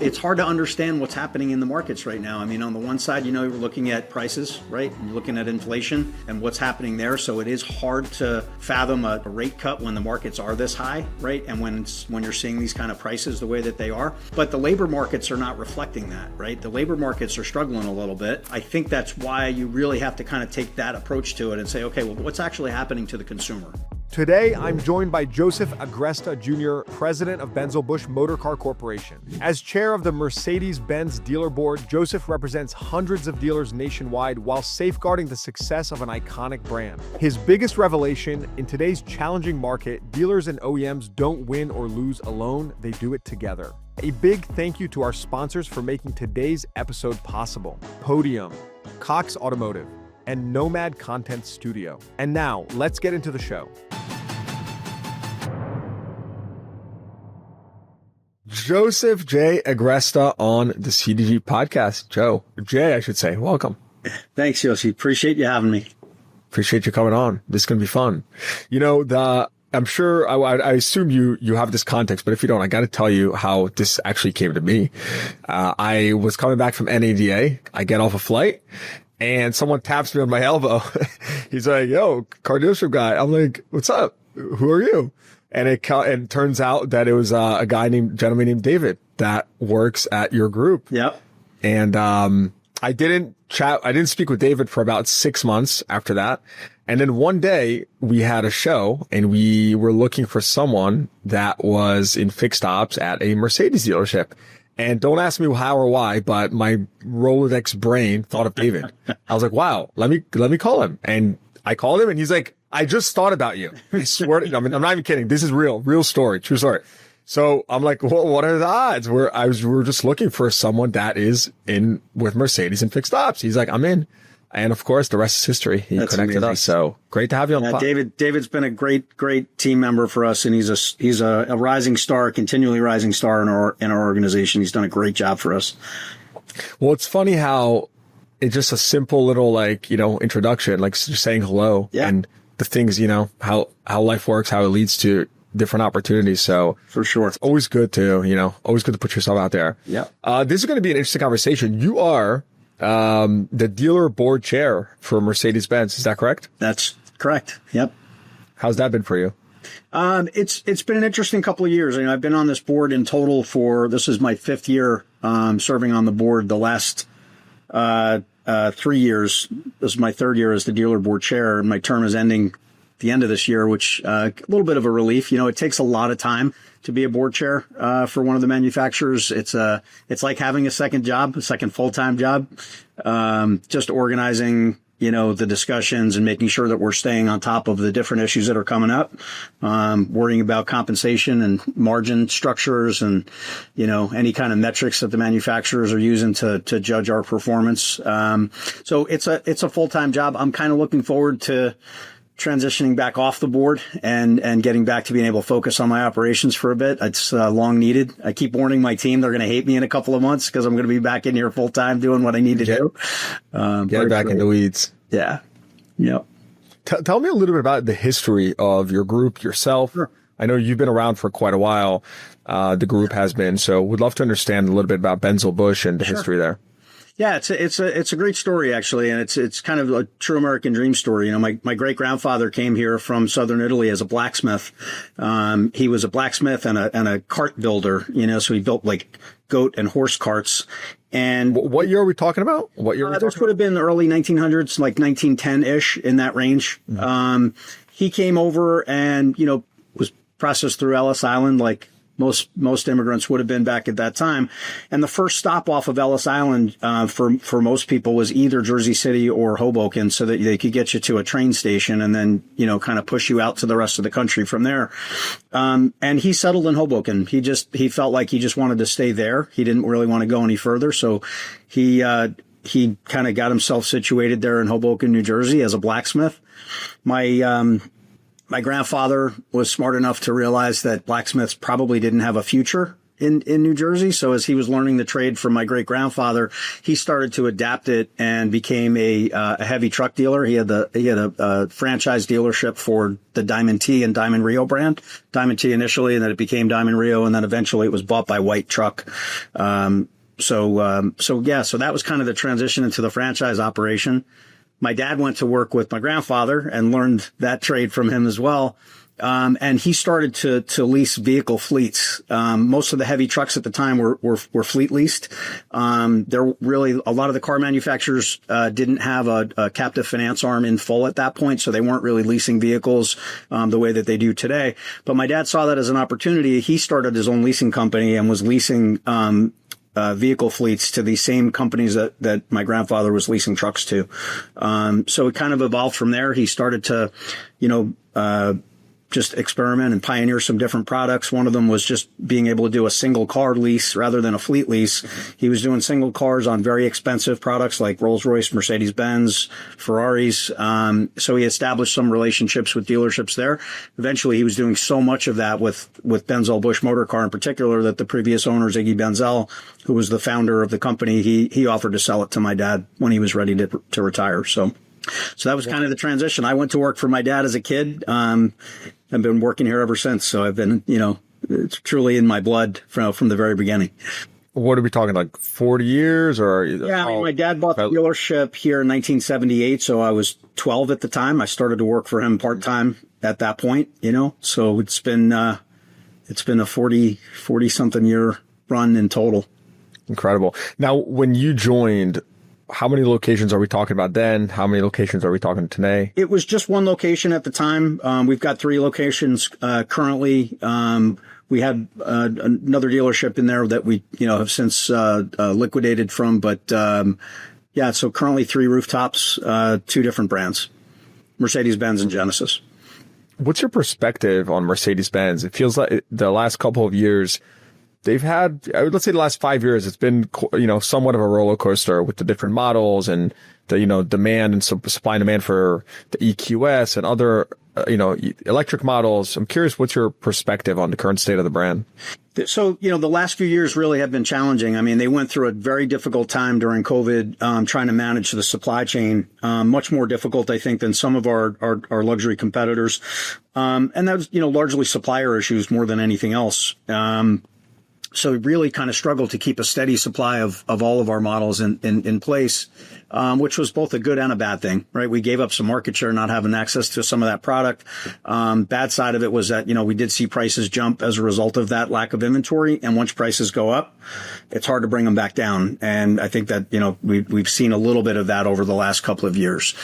It's hard to understand what's happening in the markets right now. I mean, on the one side, you're looking at prices, right? You're looking at inflation and what's happening there. So it is hard to fathom a rate cut when the markets are this high, right? And when you're seeing these kind of prices the way that they are. But the labor markets are not reflecting that, right? The labor markets are struggling a little bit. I think that's why you really have to kind of take that approach to it and say, okay, well, what's actually happening to the consumer? Today, I'm joined by Joseph Agresta Jr., president of Benzel-Busch Motor Car Corporation. As chair of the Mercedes-Benz Dealer Board, Joseph represents hundreds of dealers nationwide while safeguarding the success of an iconic brand. His biggest revelation: in today's challenging market, dealers and OEMs don't win or lose alone, they do it together. A big thank you to our sponsors for making today's episode possible: Podium, Cox Automotive, and Nomad Content Studio. And now, let's get into the show. Joseph J. Agresta on the CDG podcast. Jay, I should say, welcome. Thanks, Yoshi. Appreciate you having me. Appreciate you coming on. This is going to be fun. I'm sure, I assume you have this context, but if you don't, I got to tell you how this actually came to me. I was coming back from NADA. I get off a flight and someone taps me on my elbow. He's like, yo, car dealership guy. I'm like, what's up? Who are you? And it turns out that it was a gentleman named David that works at your group. Yep. And I didn't speak with David for about 6 months after that. And then one day we had a show and we were looking for someone that was in fixed ops at a Mercedes dealership. And don't ask me how or why, but my Rolodex brain thought of David. I was like, wow, let me call him. And I called him and he's like, I just thought about you. I swear to, I'm not even kidding. This is real story, true story. So I'm like, well, what are the odds? We're just looking for someone that is in with Mercedes and fixed ops. He's like, I'm in. And of course, the rest is history. He That's connected amazing. Us. So great to have you on the pod. David's been a great team member for us. And he's a rising star, continually rising star in our organization. He's done a great job for us. Well, it's funny how it's just a simple little, introduction, like just saying hello. Yeah. And the things, how life works, how it leads to different opportunities. So for sure, it's always good to, put yourself out there. Yeah. This is going to be an interesting conversation. You are, the dealer board chair for Mercedes-Benz. Is that correct? That's correct. Yep. How's that been for you? It's been an interesting couple of years. I've been on this board in total this is my 5th year, serving on the board. The last, 3 years. This is my 3rd year as the dealer board chair, and my term is ending the end of this year, which a little bit of a relief. It takes a lot of time to be a board chair for one of the manufacturers. It's like having a second full-time job. Just organizing, the discussions and making sure that we're staying on top of the different issues that are coming up, worrying about compensation and margin structures and, any kind of metrics that the manufacturers are using to judge our performance. So it's a full-time job. I'm kind of looking forward to transitioning back off the board and getting back to being able to focus on my operations for a bit. It's long needed. I keep warning my team they're going to hate me in a couple of months because I'm going to be back in here full time doing what I need to do. Get back in the weeds. Yeah. Yep. Tell me a little bit about the history of your group, yourself. Sure. I know you've been around for quite a while. The group has been, so would love to understand a little bit about Benzel-Busch and the history there. Yeah, it's a great story actually, and it's kind of a true American dream story. My great grandfather came here from southern Italy as a blacksmith. He was a blacksmith and a cart builder. So he built like goat and horse carts. And what year are we talking about? What year? This would have been the early 1900s, like 1910-ish, in that range. Mm-hmm. He came over and was processed through Ellis Island like most immigrants would have been back at that time. And the first stop off of Ellis Island, for most people was either Jersey City or Hoboken so that they could get you to a train station and then, kind of push you out to the rest of the country from there. And he settled in Hoboken. He felt like he just wanted to stay there. He didn't really want to go any further. So he kind of got himself situated there in Hoboken, New Jersey as a blacksmith. My grandfather was smart enough to realize that blacksmiths probably didn't have a future in New Jersey. So as he was learning the trade from my great grandfather, he started to adapt it and became a heavy truck dealer. He had a franchise dealership for the Diamond T and Diamond Rio brand. Diamond T initially, and then it became Diamond Rio, and then eventually it was bought by White Truck. So that was kind of the transition into the franchise operation. My dad went to work with my grandfather and learned that trade from him as well. And he started to lease vehicle fleets. Most of the heavy trucks at the time were fleet leased. There really, a lot of the car manufacturers, didn't have a captive finance arm in full at that point. So they weren't really leasing vehicles, the way that they do today. But my dad saw that as an opportunity. He started his own leasing company and was leasing, vehicle fleets to the same companies that my grandfather was leasing trucks to. So it kind of evolved from there. He started to, just experiment and pioneer some different products. One of them was just being able to do a single car lease rather than a fleet lease. He was doing single cars on very expensive products like Rolls-Royce, Mercedes-Benz, Ferraris. So he established some relationships with dealerships there. Eventually, he was doing so much of that with Benzel-Busch Motor Car in particular that the previous owner, Ziggy Benzel, who was the founder of the company, he offered to sell it to my dad when he was ready to retire. So that was kind of the transition. I went to work for my dad as a kid. I've been working here ever since. So I've been, it's truly in my blood from the very beginning. What are we talking, like 40 years or? Yeah, my dad bought the dealership here in 1978. So I was 12 at the time. I started to work for him part-time at that point, so it's been a 40 something year run in total. Incredible. Now, when you joined, how many locations are we talking about then? How many locations are we talking today? It was just one location at the time. We've got 3 locations currently. We had another dealership in there that we, have since liquidated from. But so currently 3 rooftops, 2 different brands, Mercedes-Benz and Genesis. What's your perspective on Mercedes-Benz? It feels like the last couple of years, they've had, let's say the last 5 years, it's been, somewhat of a roller coaster with the different models and the, demand and supply and demand for the EQS and other, electric models. I'm curious, what's your perspective on the current state of the brand? So, the last few years really have been challenging. I mean, they went through a very difficult time during COVID, trying to manage the supply chain, much more difficult, I think, than some of our luxury competitors. And that was, largely supplier issues more than anything else. So we really kind of struggled to keep a steady supply of all of our models in place, which was both a good and a bad thing, right? We gave up some market share not having access to some of that product. Bad side of it was that, we did see prices jump as a result of that lack of inventory. And once prices go up, it's hard to bring them back down. And I think that, we've seen a little bit of that over the last couple of years.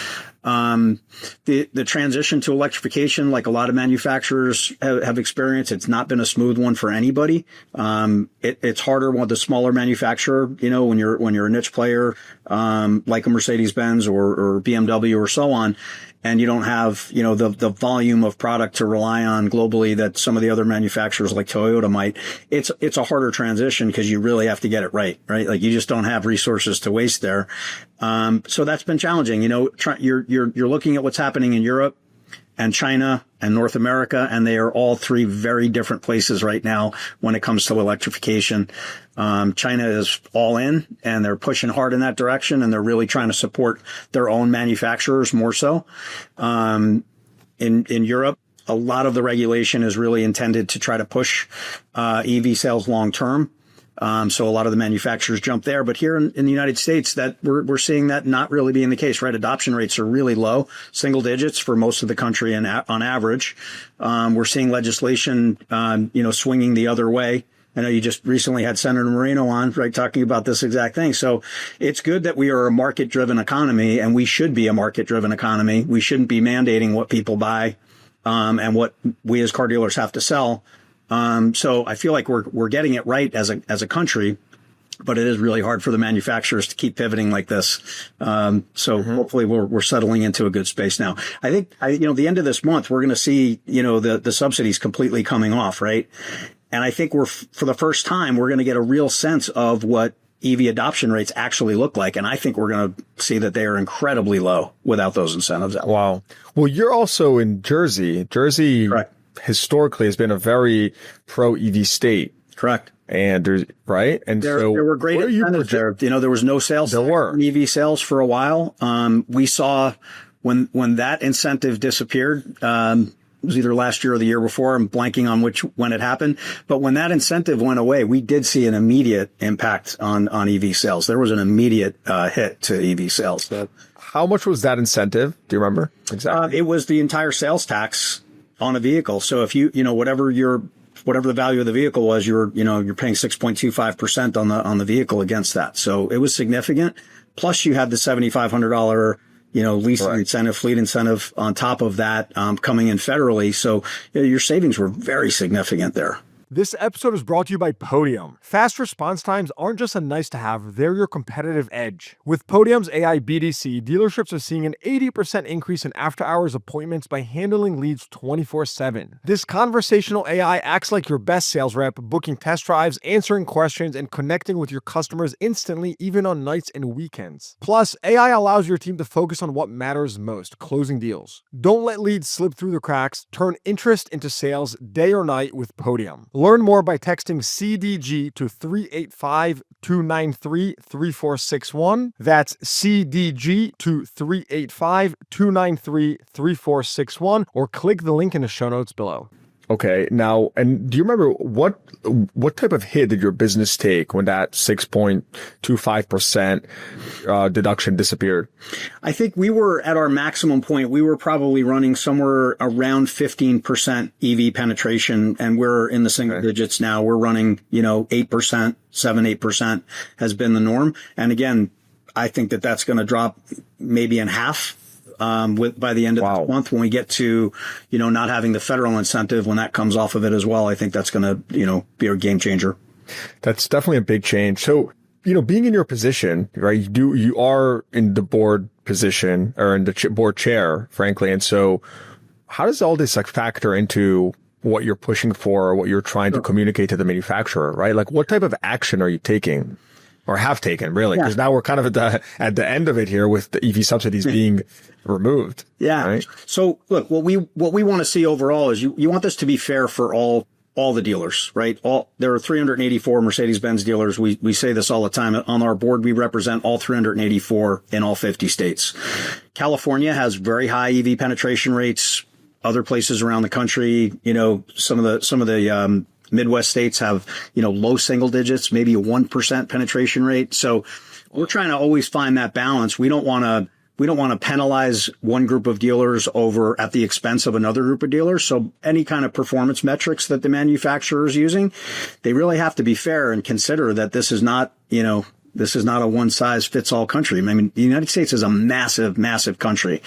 The transition to electrification, like a lot of manufacturers have experienced, it's not been a smooth one for anybody. It's harder with the smaller manufacturer, when you're a niche player, like a Mercedes-Benz or BMW or so on. And you don't have, the volume of product to rely on globally that some of the other manufacturers like Toyota might. It's a harder transition because you really have to get it right? Like you just don't have resources to waste there. So that's been challenging. You're looking at what's happening in Europe and China and North America, and they are all 3 very different places right now when it comes to electrification. China is all in, and they're pushing hard in that direction, and they're really trying to support their own manufacturers more so. In Europe, a lot of the regulation is really intended to try to push EV sales long term. So a lot of the manufacturers jump there, but here in the United States, that we're seeing that not really being the case, right? Adoption rates are really low, single digits for most of the country, and on average, we're seeing legislation, swinging the other way. I know you just recently had Senator Moreno on, right, talking about this exact thing. So it's good that we are a market-driven economy, and we should be a market-driven economy. We shouldn't be mandating what people buy, and what we as car dealers have to sell. So I feel like we're getting it right as a country, but it is really hard for the manufacturers to keep pivoting like this. Hopefully we're settling into a good space now. I think, the end of this month, we're going to see, the subsidies completely coming off, right? And I think for the first time, we're going to get a real sense of what EV adoption rates actually look like. And I think we're going to see that they are incredibly low without those incentives. Wow. Well, you're also in Jersey. Correct. Historically has been a very pro EV state. Correct. And there's right. And there were great incentives there. There was no sales. There were EV sales for a while. We saw when that incentive disappeared, it was either last year or the year before. I'm blanking on when it happened. But when that incentive went away, we did see an immediate impact on EV sales. There was an immediate hit to EV sales. How much was that incentive? Do you remember exactly? It was the entire sales tax on a vehicle. So if whatever the value of the vehicle was, you're paying 6.25% on the vehicle against that. So it was significant. Plus you had the $7,500, leasing incentive, fleet incentive on top of that, coming in federally. So your savings were very significant there. This episode is brought to you by Podium. Fast response times aren't just a nice to have, they're your competitive edge. With Podium's AI BDC, dealerships are seeing an 80% increase in after-hours appointments by handling leads 24/7. This conversational AI acts like your best sales rep, booking test drives, answering questions, and connecting with your customers instantly, even on nights and weekends. Plus, AI allows your team to focus on what matters most, closing deals. Don't let leads slip through the cracks. Turn interest into sales day or night with Podium. Learn more by texting CDG to 385-293-3461. That's CDG to 385-293-3461, or click the link in the show notes below. Okay. Now, and do you remember what type of hit did your business take when that 6.25% deduction disappeared? I think we were at our maximum point. We were probably running somewhere around 15% EV penetration, and we're in the single digits now. We're running, 8%, 7-8% has been the norm. And again, I think that's going to drop maybe in half. By the end of the month, when we get to, not having the federal incentive, when that comes off of it as well, I think that's going to, be a game changer. That's definitely a big change. So, being in your position, right, you are in the board position or in the board chair, frankly. And so how does all this factor into what you're pushing for or what you're trying to communicate to the manufacturer, right? Like what type of action are you taking? Or have taken, really, because now we're kind of at the end of it here with the EV subsidies being removed. Yeah. Right? So look, what we want to see overall is you want this to be fair for all the dealers, right? There are 384 Mercedes-Benz dealers. We say this all the time. On our board, we represent all 384 in all 50 states. California has very high EV penetration rates. Other places around the country, some of the Midwest states have, low single digits, maybe a 1% penetration rate. So we're trying to always find that balance. We don't want to penalize one group of dealers over at the expense of another group of dealers. So any kind of performance metrics that the manufacturer is using, they really have to be fair and consider that this is not a one size fits all country. I mean, the United States is a massive, massive country,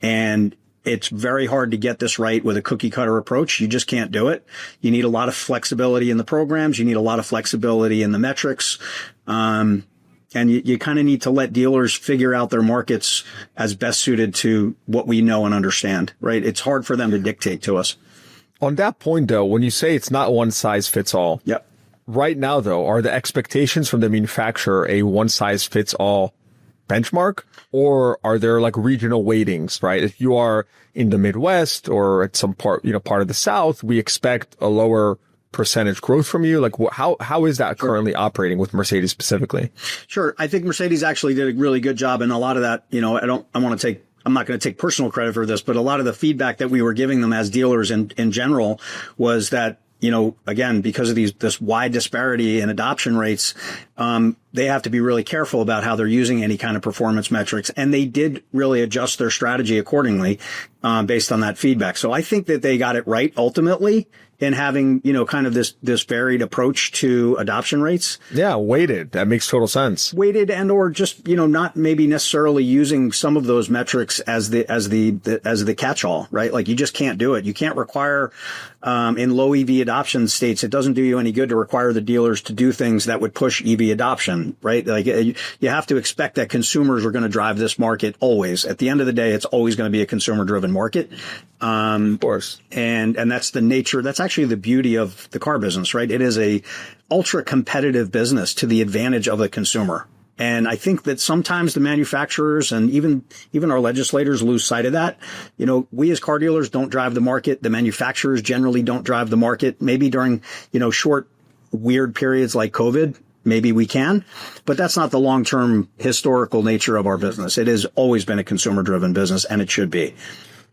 and it's very hard to get this right with a cookie cutter approach. You just can't do it. You need a lot of flexibility in the programs. You need a lot of flexibility in the metrics. And you kind of need to let dealers figure out their markets as best suited to what we know and understand, right? It's hard for them to dictate to us. On that point, though, when you say it's not one size fits all. Yep. Right now, though, are the expectations from the manufacturer a one size fits all benchmark, or are there like regional weightings, right? If you are in the Midwest or at some part of the South, we expect a lower percentage growth from you. Like how is that currently operating with Mercedes specifically? Sure. I think Mercedes actually did a really good job. And a lot of that, I'm not going to take personal credit for this, but a lot of the feedback that we were giving them as dealers in general was that, again, because of this wide disparity in adoption rates, they have to be really careful about how they're using any kind of performance metrics. And they did really adjust their strategy accordingly, based on that feedback. So I think that they got it right ultimately in having, kind of this varied approach to adoption rates. Yeah. Weighted. That makes total sense. Weighted and, or just, not maybe necessarily using some of those metrics as the catch-all, right? Like you just can't do it. You can't require, in low EV adoption states, it doesn't do you any good to require the dealers to do things that would push EV adoption, right? Like you have to expect that consumers are going to drive this market always. At the end of the day, it's always going to be a consumer driven market. Of course. And that's the nature. That's actually the beauty of the car business, right? It is a ultra competitive business to the advantage of the consumer. And I think that sometimes the manufacturers and even our legislators lose sight of that. We as car dealers don't drive the market. The manufacturers generally don't drive the market. Maybe during, short weird periods like COVID, maybe we can, but that's not the long-term historical nature of our business. It has always been a consumer-driven business, and it should be.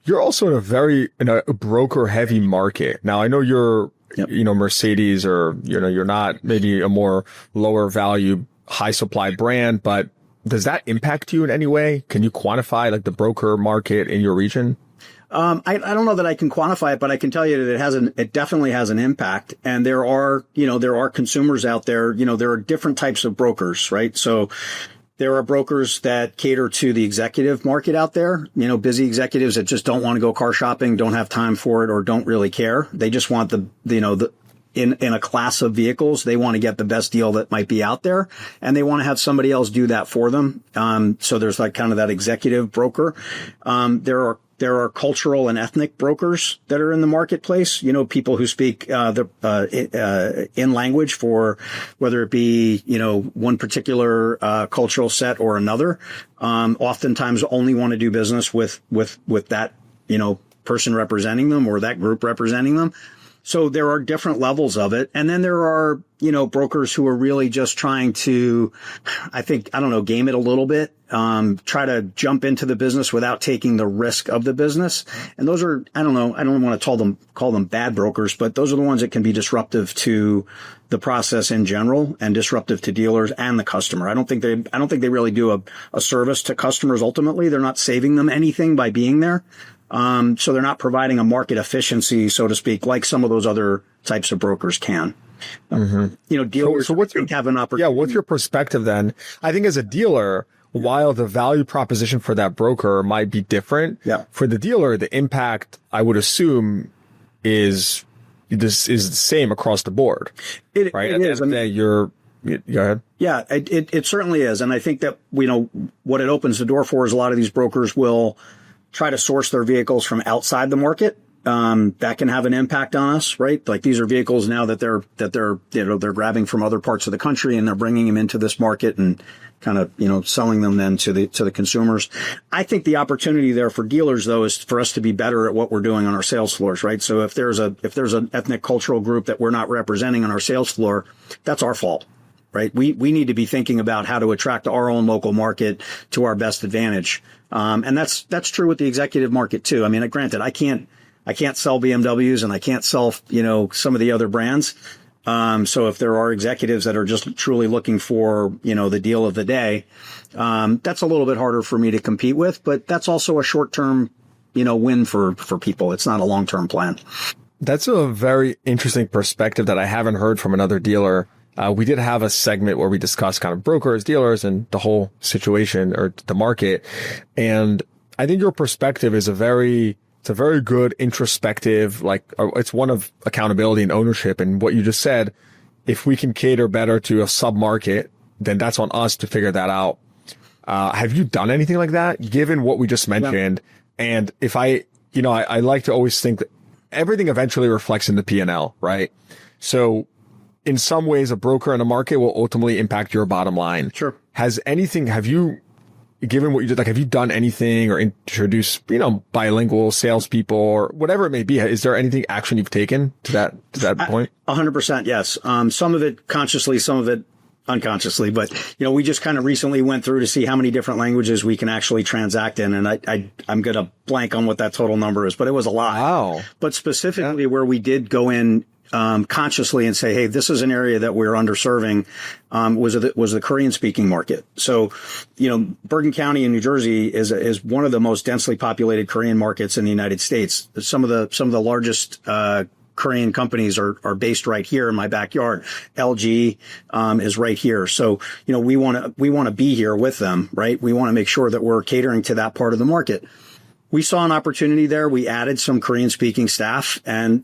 You're also in a broker heavy market. Now, I know you're, Mercedes, or, you're not maybe a more lower value, high supply brand, but does that impact you in any way? Can you quantify like the broker market in your region? I don't know that I can quantify it, but I can tell you that it definitely has an impact. And there are consumers out there, there are different types of brokers, right? So there are brokers that cater to the executive market out there, busy executives that just don't want to go car shopping, don't have time for it, or don't really care. They just want in a class of vehicles, they want to get the best deal that might be out there, and they want to have somebody else do that for them. So there's like kind of that executive broker. There are cultural and ethnic brokers that are in the marketplace. People who speak in language for whether it be one particular cultural set or another. Oftentimes only want to do business with that person representing them or that group representing them. So there are different levels of it. And then there are, brokers who are really just trying to, game it a little bit, try to jump into the business without taking the risk of the business. And those are, I don't want to call them bad brokers, but those are the ones that can be disruptive to the process in general and disruptive to dealers and the customer. I don't think they really do a service to customers ultimately. They're not saving them anything by being there. So they're not providing a market efficiency, so to speak, like some of those other types of brokers can. Dealers have an opportunity. Yeah, what's your perspective then? I think as a dealer, while the value proposition for that broker might be different, for the dealer, the impact, I would assume, is the same across the board. Right? At the end of the day, go ahead. Yeah, it certainly is. And I think that, what it opens the door for is a lot of these brokers will try to source their vehicles from outside the market. That can have an impact on us, right? Like these are vehicles now that they're grabbing from other parts of the country and they're bringing them into this market and kind of, selling them then to the consumers. I think the opportunity there for dealers though is for us to be better at what we're doing on our sales floors, right? So if there's an ethnic cultural group that we're not representing on our sales floor, that's our fault. Right. We need to be thinking about how to attract our own local market to our best advantage. And that's true with the executive market too. I mean, granted, I can't sell BMWs and I can't sell, some of the other brands. So if there are executives that are just truly looking for, the deal of the day, that's a little bit harder for me to compete with, but that's also a short-term, win for people. It's not a long-term plan. That's a very interesting perspective that I haven't heard from another dealer. We did have a segment where we discussed kind of brokers, dealers, and the whole situation or the market. And I think your perspective is it's a very good introspective, it's one of accountability and ownership. And what you just said, if we can cater better to a sub market, then that's on us to figure that out. Have you done anything like that given what we just mentioned? Yeah. And if I like to always think that everything eventually reflects in the P&L, right? So in some ways, a broker in a market will ultimately impact your bottom line. Sure. Have you, given what you did, have you done anything or introduced, bilingual salespeople or whatever it may be? Is there anything action you've taken to that point? 100%. Yes. Some of it consciously, some of it unconsciously, but we just kind of recently went through to see how many different languages we can actually transact in. And I'm going to blank on what that total number is, but it was a lot. Wow. But specifically where we did go in, consciously and say, hey, this is an area that we're underserving, was the Korean speaking market. So, Bergen County in New Jersey is one of the most densely populated Korean markets in the United States. Some of the largest, Korean companies are based right here in my backyard. LG, is right here. So, we want to be here with them, right? We want to make sure that we're catering to that part of the market. We saw an opportunity there. We added some Korean speaking staff and,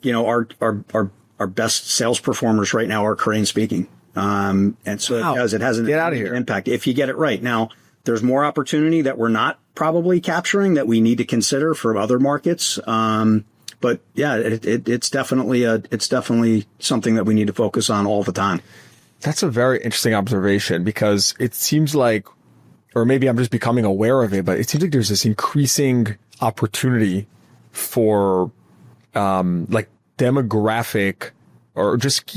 our best sales performers right now are Korean speaking. And so it has an impact if you get it right. Now, there's more opportunity that we're not probably capturing that we need to consider for other markets. But yeah, it's definitely something that we need to focus on all the time. That's a very interesting observation because it seems like, or maybe I'm just becoming aware of it, but it seems like there's this increasing opportunity for, demographic or just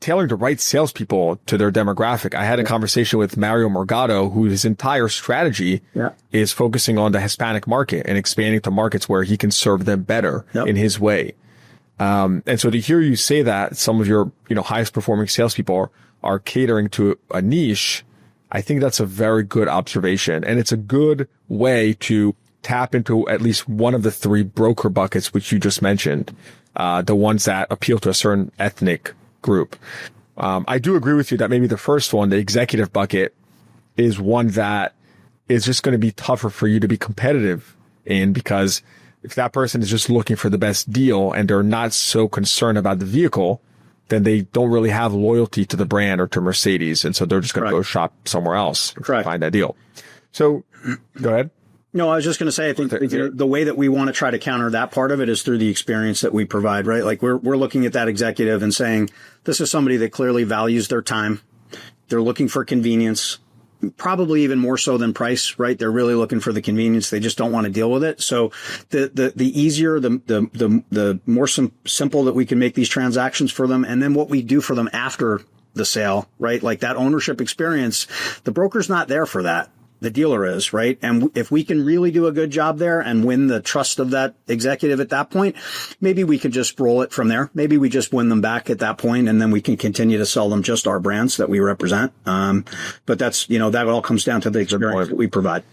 tailoring the right salespeople to their demographic. I had a conversation with Mario Morgado, whose entire strategy is focusing on the Hispanic market and expanding to markets where he can serve them better in his way. And so to hear you say that some of your, highest performing salespeople are catering to a niche, I think that's a very good observation. And it's a good way to tap into at least one of the three broker buckets, which you just mentioned, the ones that appeal to a certain ethnic group. I do agree with you that maybe the first one, the executive bucket, is one that is just going to be tougher for you to be competitive in, because if that person is just looking for the best deal and they're not so concerned about the vehicle, then they don't really have loyalty to the brand or to Mercedes. And so they're just going to go shop somewhere else to find that deal. So go ahead. No, I was just going to say, I think the way that we want to try to counter that part of it is through the experience that we provide, right? Like we're looking at that executive and saying, this is somebody that clearly values their time. They're looking for convenience, probably even more so than price, right? They're really looking for the convenience. They just don't want to deal with it. So the easier, the more simple that we can make these transactions for them. And then what we do for them after the sale, right? Like that ownership experience, the broker's not there for that. The dealer is, right? And if we can really do a good job there and win the trust of that executive at that point, maybe we can just roll it from there. Maybe we just win them back at that point, and then we can continue to sell them just our brands that we represent. But that's, that all comes down to the experience that we provide.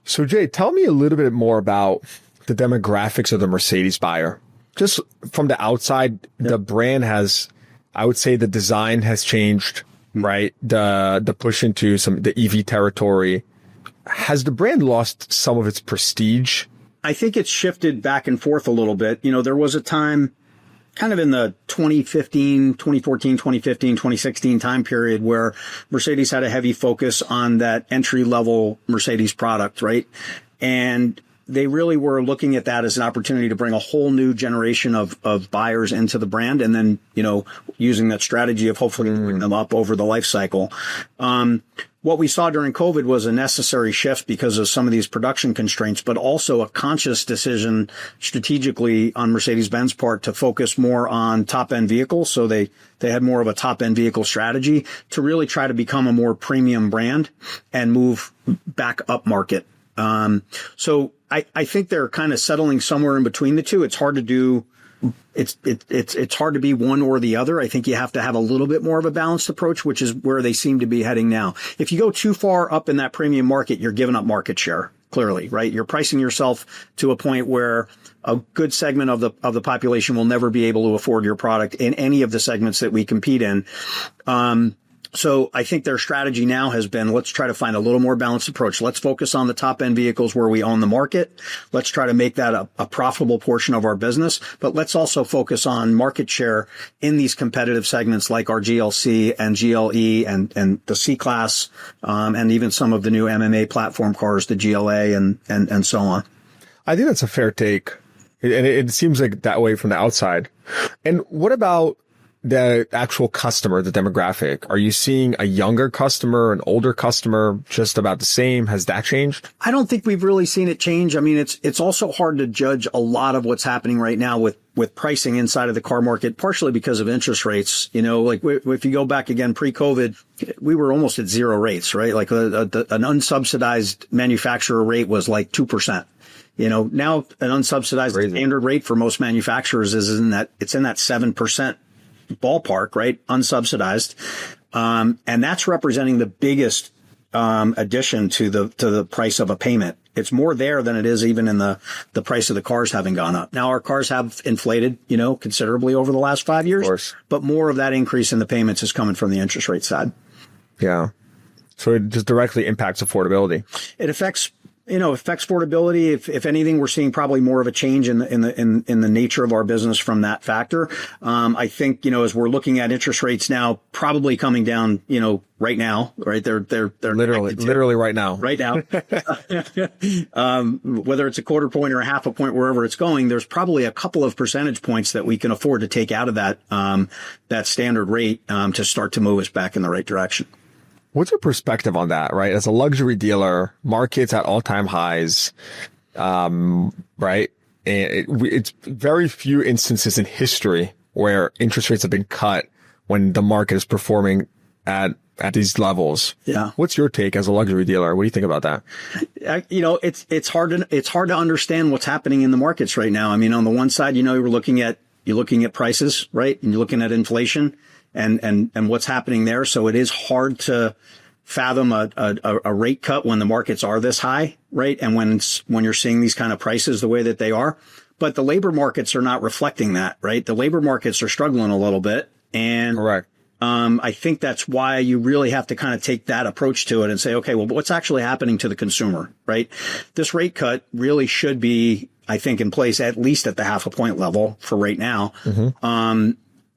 So Jay, tell me a little bit more about the demographics of the Mercedes buyer. Just from the outside, the brand has, I would say the design has changed, right? The push into the EV territory. Has the brand lost some of its prestige? I think it's shifted back and forth a little bit. There was a time kind of in the 2014, 2015, 2016 time period where Mercedes had a heavy focus on that entry level Mercedes product, right? And they really were looking at that as an opportunity to bring a whole new generation of buyers into the brand. And then, using that strategy of hopefully moving them up over the life cycle. What we saw during COVID was a necessary shift because of some of these production constraints, but also a conscious decision strategically on Mercedes-Benz part to focus more on top-end vehicles. So they had more of a top-end vehicle strategy to really try to become a more premium brand and move back up market. So I think they're kind of settling somewhere in between the two. It's hard to do. It's hard to be one or the other. I think you have to have a little bit more of a balanced approach, which is where they seem to be heading now. If you go too far up in that premium market, you're giving up market share, clearly, right? You're pricing yourself to a point where a good segment of the population will never be able to afford your product in any of the segments that we compete in. So I think their strategy now has been, let's try to find a little more balanced approach. Let's focus on the top end vehicles where we own the market. Let's try to make that a profitable portion of our business, but let's also focus on market share in these competitive segments like our GLC and GLE and the C-Class, and even some of the new MMA platform cars, the GLA and so on. I think that's a fair take. And it seems like that way from the outside. And what about the actual customer, the demographic? Are you seeing a younger customer, an older customer, just about the same? Has that changed? I don't think we've really seen it change. I mean, it's also hard to judge a lot of what's happening right now with pricing inside of the car market, partially because of interest rates. Like if you go back again pre-COVID, we were almost at zero rates, right? Like an unsubsidized manufacturer rate was like 2%. Now an unsubsidized standard rate for most manufacturers is in that 7% ballpark, right? Unsubsidized. And that's representing the biggest, addition to the price of a payment. It's more there than it is even in the price of the cars having gone up. Now our cars have inflated, considerably over the last 5 years, but more of that increase in the payments is coming from the interest rate side. Yeah. So it just directly impacts affordability. It affects affordability. If anything, we're seeing probably more of a change in the nature of our business from that factor. I think, as we're looking at interest rates now, probably coming down, right now, right? They're literally right now, whether it's a quarter point or a half a point, wherever it's going, there's probably a couple of percentage points that we can afford to take out of that standard rate, to start to move us back in the right direction. What's your perspective on that, right? As a luxury dealer, markets at all-time highs, right? And it's very few instances in history where interest rates have been cut when the market is performing at these levels. Yeah. What's your take as a luxury dealer? What do you think about that? It's hard to understand what's happening in the markets right now. I mean, on the one side, you're looking at prices, right? And you're looking at inflation and what's happening there. So it is hard to fathom a rate cut when the markets are this high, right? And when you're seeing these kind of prices the way that they are. But the labor markets are not reflecting that, right? The labor markets are struggling a little bit. And correct. I think that's why you really have to kind of take that approach to it and say, okay, well, what's actually happening to the consumer, right? This rate cut really should be, I think, in place at least at the 0.5 point level for right now. Mm-hmm.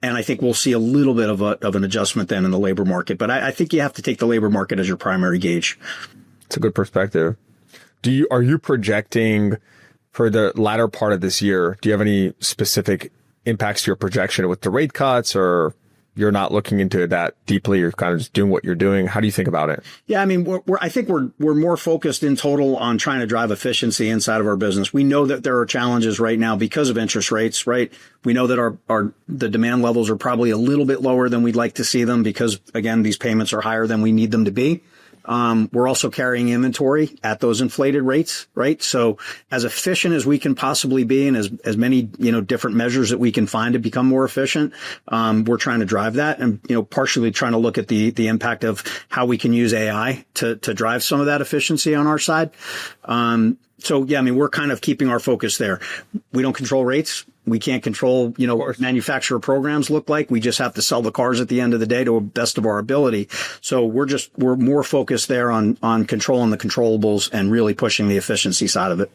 And I think we'll see a little bit of an adjustment then in the labor market. But I think you have to take the labor market as your primary gauge. It's a good perspective. Are you projecting for the latter part of this year? Do you have any specific impacts to your projection with the rate cuts, or you're not looking into it that deeply? You're kind of just doing what you're doing. How do you think about it? Yeah, I mean, I think we're more focused in total on trying to drive efficiency inside of our business. We know that there are challenges right now because of interest rates, right? We know that the demand levels are probably a little bit lower than we'd like to see them because, again, these payments are higher than we need them to be. We're also carrying inventory at those inflated rates, right? So as efficient as we can possibly be and as many, different measures that we can find to become more efficient, we're trying to drive that and, partially trying to look at the impact of how we can use AI to drive some of that efficiency on our side. So yeah, I mean, we're kind of keeping our focus there. We don't control rates. We can't control, what manufacturer programs look like. We just have to sell the cars at the end of the day to the best of our ability. So we're more focused there on controlling the controllables and really pushing the efficiency side of it.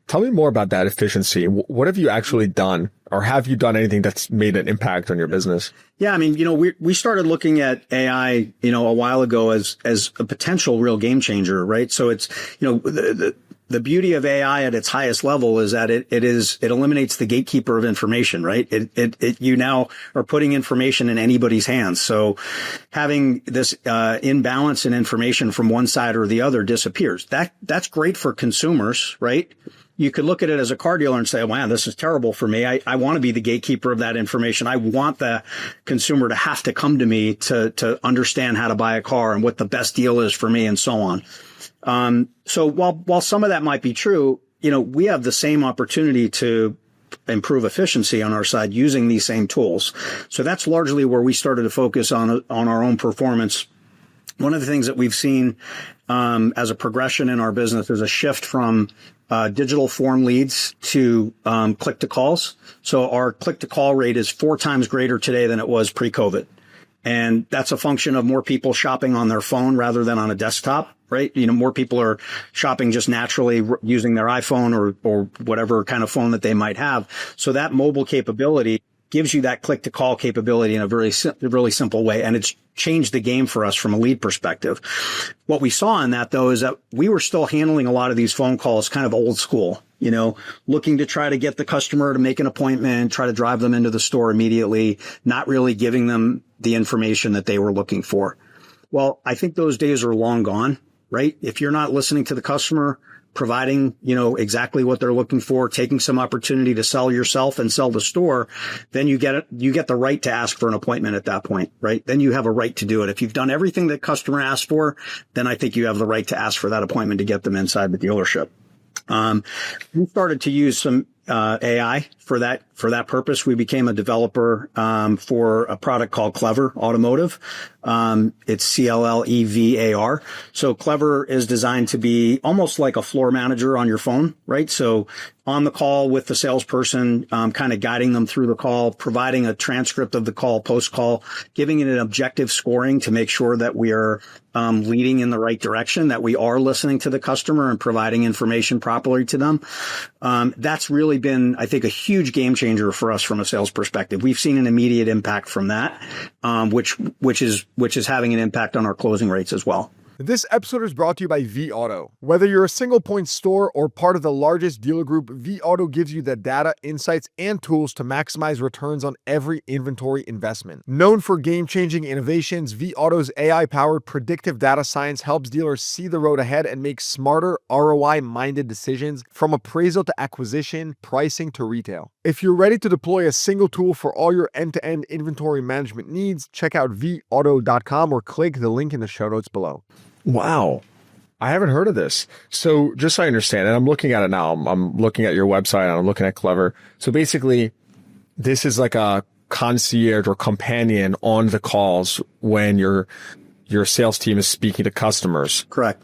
Tell me more about that efficiency. What have you actually done, or have you done anything that's made an impact on your business? Yeah, I mean, we started looking at AI, a while ago as a potential real game changer, right? So it's, the beauty of AI at its highest level is that it eliminates the gatekeeper of information, right? You now are putting information in anybody's hands. So having this imbalance in information from one side or the other disappears. That's great for consumers, right? You could look at it as a car dealer and say, wow, this is terrible for me. I want to be the gatekeeper of that information. I want the consumer to have to come to me to understand how to buy a car and what the best deal is for me and so on. So while some of that might be true, we have the same opportunity to improve efficiency on our side using these same tools. So that's largely where we started to focus on our own performance. One of the things that we've seen, as a progression in our business is a shift from digital form leads to click to calls. So our click to call rate is 4 times greater today than it was pre-COVID. And that's a function of more people shopping on their phone rather than on a desktop, right? More people are shopping just naturally using their iPhone or whatever kind of phone that they might have. So that mobile capability gives you that click to call capability in a really simple way. And it's changed the game for us from a lead perspective. What we saw in that, though, is that we were still handling a lot of these phone calls kind of old school, looking to try to get the customer to make an appointment, try to drive them into the store immediately, not really giving them the information that they were looking for. Well, I think those days are long gone, right? If you're not listening to the customer, providing, exactly what they're looking for, taking some opportunity to sell yourself and sell the store, then you get the right to ask for an appointment at that point, right? Then you have a right to do it. If you've done everything that customer asked for, then I think you have the right to ask for that appointment to get them inside the dealership. We started to use some AI for that purpose. We became a developer for a product called Clever Automotive. It's CLEVAR. So Clever is designed to be almost like a floor manager on your phone, right? So on the call with the salesperson, kind of guiding them through the call, providing a transcript of the call, post-call, giving it an objective scoring to make sure that we are leading in the right direction, that we are listening to the customer and providing information properly to them. That's really been, I think, a huge game changer for us from a sales perspective. We've seen an immediate impact from that, which is having an impact on our closing rates as well. This episode is brought to you by vAuto. Whether you're a single point store or part of the largest dealer group, vAuto gives you the data, insights, and tools to maximize returns on every inventory investment. Known for game-changing innovations, vAuto's AI-powered predictive data science helps dealers see the road ahead and make smarter, ROI-minded decisions from appraisal to acquisition, pricing to retail. If you're ready to deploy a single tool for all your end-to-end inventory management needs, check out vAuto.com or click the link in the show notes below. Wow. I haven't heard of this. So just so I understand, and I'm looking at it now, I'm looking at your website and I'm looking at Clever. So basically, this is like a concierge or companion on the calls when your sales team is speaking to customers. Correct.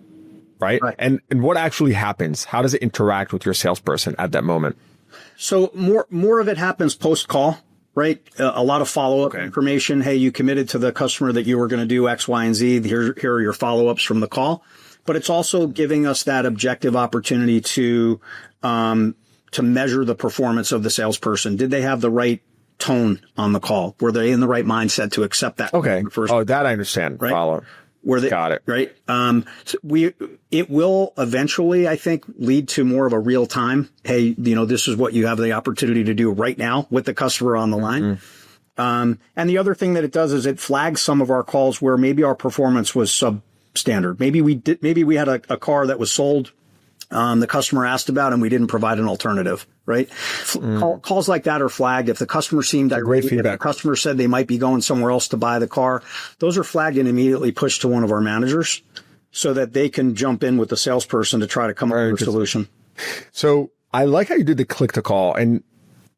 Right? And what actually happens? How does it interact with your salesperson at that moment? So more of it happens post-call. Right. A lot of follow-up information. Hey, you committed to the customer that you were going to do X, Y, and Z. Here are your follow-ups from the call. But it's also giving us that objective opportunity to measure the performance of the salesperson. Did they have the right tone on the call? Were they in the right mindset to accept that? Okay. First? Oh, that I understand. Right. Follow. Got it. Right. So it will eventually, I think, lead to more of a real time. Hey, this is what you have the opportunity to do right now with the customer on the line. And the other thing that it does is it flags some of our calls where maybe our performance was substandard. Maybe we had a car that was sold, the customer asked about, and we didn't provide an alternative. Right. Calls like that are flagged. If the customer seemed great feedback. If the customer said they might be going somewhere else to buy the car, those are flagged and immediately pushed to one of our managers so that they can jump in with the salesperson to try to come up with a solution. So I like how you did the click to call, and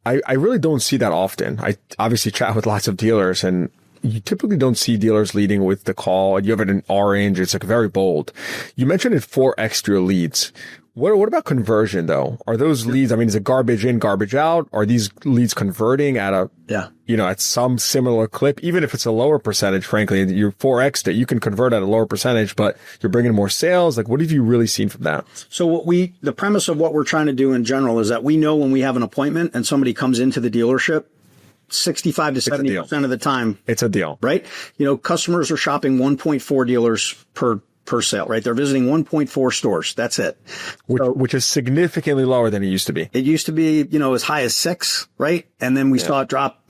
I really don't see that often. I obviously chat with lots of dealers, and you typically don't see dealers leading with the call. You have it in orange. It's like very bold. You mentioned it 4x your leads. What about conversion though? Are those leads, is it garbage in, garbage out? Are these leads converting at at some similar clip? Even if it's a lower percentage, frankly, you're 4x it, you can convert at a lower percentage, but you're bringing more sales. Like, what have you really seen from that? So the premise of what we're trying to do in general is that we know when we have an appointment and somebody comes into the dealership, 65 to 70% of the time, it's a deal, right? Customers are shopping 1.4 dealers per sale, right? They're visiting 1.4 stores. That's it. Which is significantly lower than it used to be. It used to be, as high as 6, right? And then we saw it drop,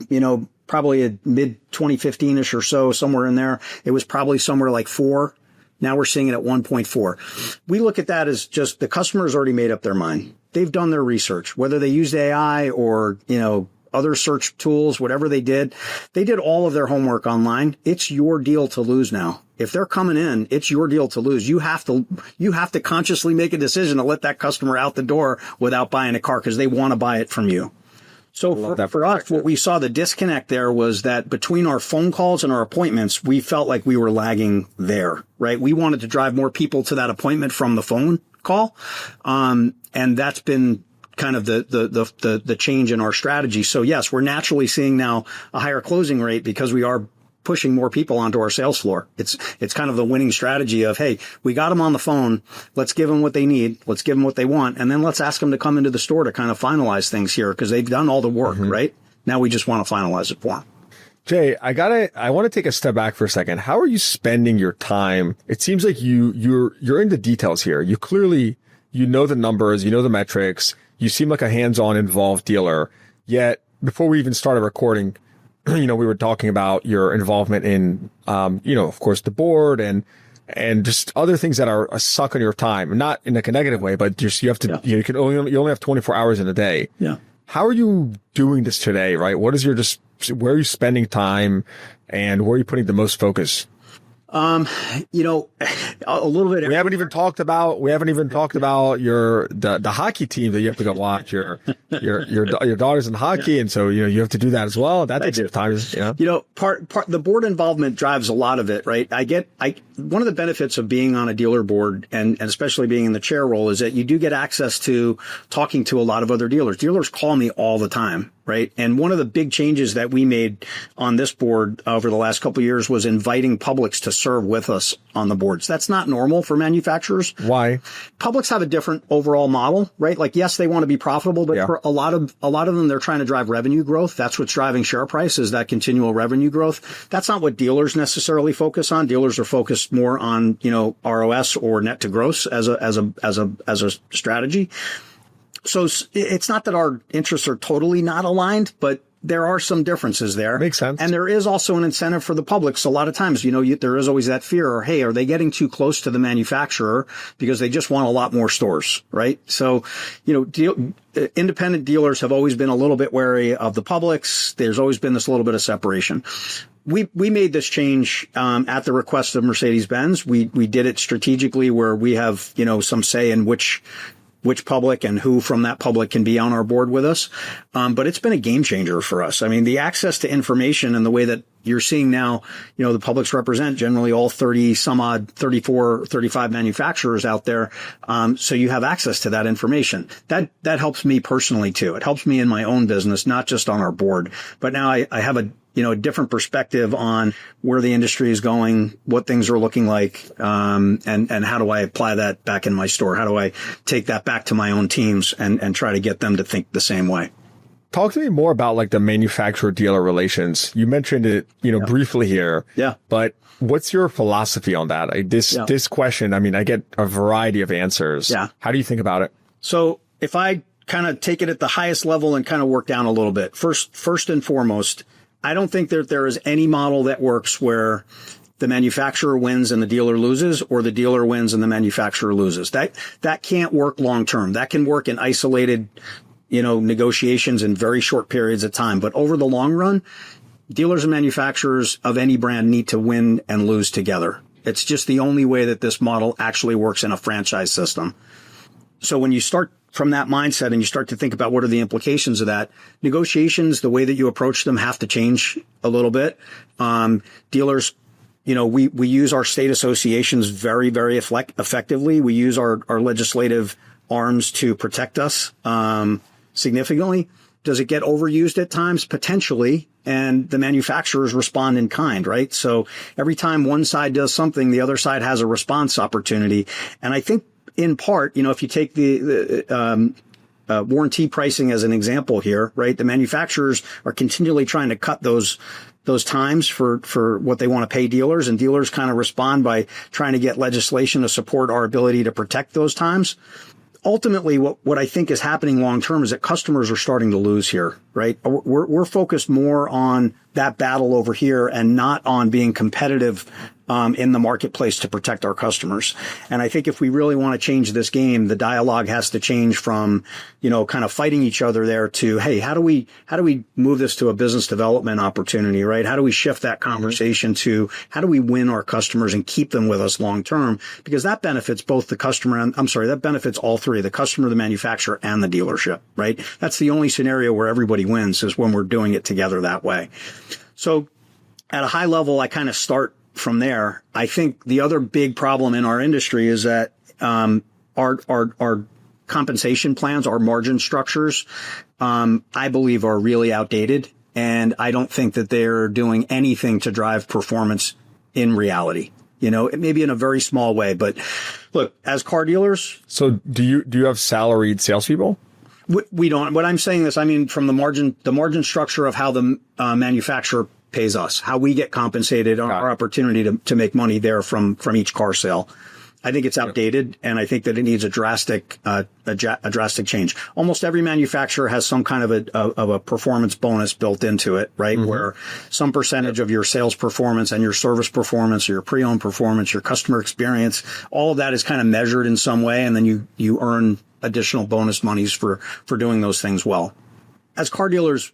probably a mid 2015-ish or so, somewhere in there. It was probably somewhere like 4. Now we're seeing it at 1.4. We look at that as just the customer's already made up their mind. They've done their research, whether they used AI or, other search tools, whatever they did all of their homework online. It's your deal to lose now. If they're coming in, it's your deal to lose. You have to consciously make a decision to let that customer out the door without buying a car because they want to buy it from you. So for us, what we saw the disconnect there was that between our phone calls and our appointments, we felt like we were lagging there, right? We wanted to drive more people to that appointment from the phone call. And that's been kind of the change in our strategy. So yes, we're naturally seeing now a higher closing rate because we are pushing more people onto our sales floor. It's kind of the winning strategy of, hey, we got them on the phone. Let's give them what they need. Let's give them what they want. And then let's ask them to come into the store to kind of finalize things here because they've done all the work, right? Now we just want to finalize it for them. Jay, I want to take a step back for a second. How are you spending your time? It seems like you're in the details here. You clearly, know the numbers, the metrics. You seem like a hands-on involved dealer. Yet before we even started recording, we were talking about your involvement in, of course, the board and just other things that are a suck on your time, not in a negative way, but just you have to, you only have 24 hours in a day. Yeah. How are you doing this today? Right. What is where are you spending time and where are you putting the most focus? A little bit. We haven't even talked about the hockey team that you have to go watch. Your daughter's in hockey, and so you have to do that as well. That takes time. Part the board involvement drives a lot of it, right? One of the benefits of being on a dealer board and especially being in the chair role is that you do get access to talking to a lot of other dealers. Dealers call me all the time. right? And one of the big changes that we made on this board over the last couple of years was inviting publics to serve with us on the boards. That's not normal for manufacturers. Why? Publics have a different overall model, right? Like, yes, they want to be profitable, but for a lot of them, they're trying to drive revenue growth. That's what's driving share price, is that continual revenue growth. That's not what dealers necessarily focus on. Dealers are focused more on, ROS or net to gross as a strategy. So it's not that our interests are totally not aligned, but there are some differences there. Makes sense. And there is also an incentive for the public. So a lot of times, there is always that fear, or, hey, are they getting too close to the manufacturer because they just want a lot more stores, right? So, independent dealers have always been a little bit wary of the publics. There's always been this little bit of separation. We made this change, at the request of Mercedes-Benz. We did it strategically where we have, some say in which public and who from that public can be on our board with us. But it's been a game changer for us. I mean, the access to information and the way that you're seeing now, the publics represent generally all 30 some odd, 34, 35 manufacturers out there. So you have access to that information. That helps me personally too. It helps me in my own business, not just on our board. But now I have a different perspective on where the industry is going, what things are looking like, and how do I apply that back in my store? How do I take that back to my own teams and try to get them to think the same way? Talk to me more about like the manufacturer dealer relations. You mentioned it, briefly here. Yeah. But what's your philosophy on that? This question, I get a variety of answers. Yeah. How do you think about it? So if I kind of take it at the highest level and kind of work down a little bit, first and foremost, I don't think that there is any model that works where the manufacturer wins and the dealer loses, or the dealer wins and the manufacturer loses. That can't work long term. That can work in isolated, negotiations in very short periods of time. But over the long run, dealers and manufacturers of any brand need to win and lose together. It's just the only way that this model actually works in a franchise system. So when you start from that mindset and you start to think about what are the implications of that, negotiations, the way that you approach them have to change a little bit. Dealers, we use our state associations very, very effectively. We use our legislative arms to protect us, significantly. Does it get overused at times? Potentially. And the manufacturers respond in kind, right? So every time one side does something, the other side has a response opportunity. And I think, in part, if you take the warranty pricing as an example here, right? The manufacturers are continually trying to cut those times for what they want to pay dealers, and dealers kind of respond by trying to get legislation to support our ability to protect those times. Ultimately, what I think is happening long term is that customers are starting to lose here, right? We're focused more on that battle over here and not on being competitive in the marketplace to protect our customers. And I think if we really want to change this game, the dialogue has to change from, kind of fighting each other there to, hey, how do we move this to a business development opportunity, right? How do we shift that conversation to how do we win our customers and keep them with us long term? Because that benefits both the customer and, that benefits all three, the customer, the manufacturer, and the dealership, right? That's the only scenario where everybody wins, is when we're doing it together that way. So at a high level, I kind of start from there. I think the other big problem in our industry is that our compensation plans, our margin structures, I believe are really outdated. And I don't think that they're doing anything to drive performance in reality. Maybe in a very small way. But look, as car dealers. So do you have salaried salespeople? We don't. What I'm saying is, from the margin structure of how the manufacturer pays us, how we get compensated on our opportunity to make money there from each car sale. I think it's outdated, and I think that it needs a drastic change. Almost every manufacturer has some kind of a performance bonus built into it, right? Mm-hmm. Where some percentage of your sales performance and your service performance, or your pre-owned performance, your customer experience, all of that is kind of measured in some way, and then you earn additional bonus monies for doing those things well. As car dealers,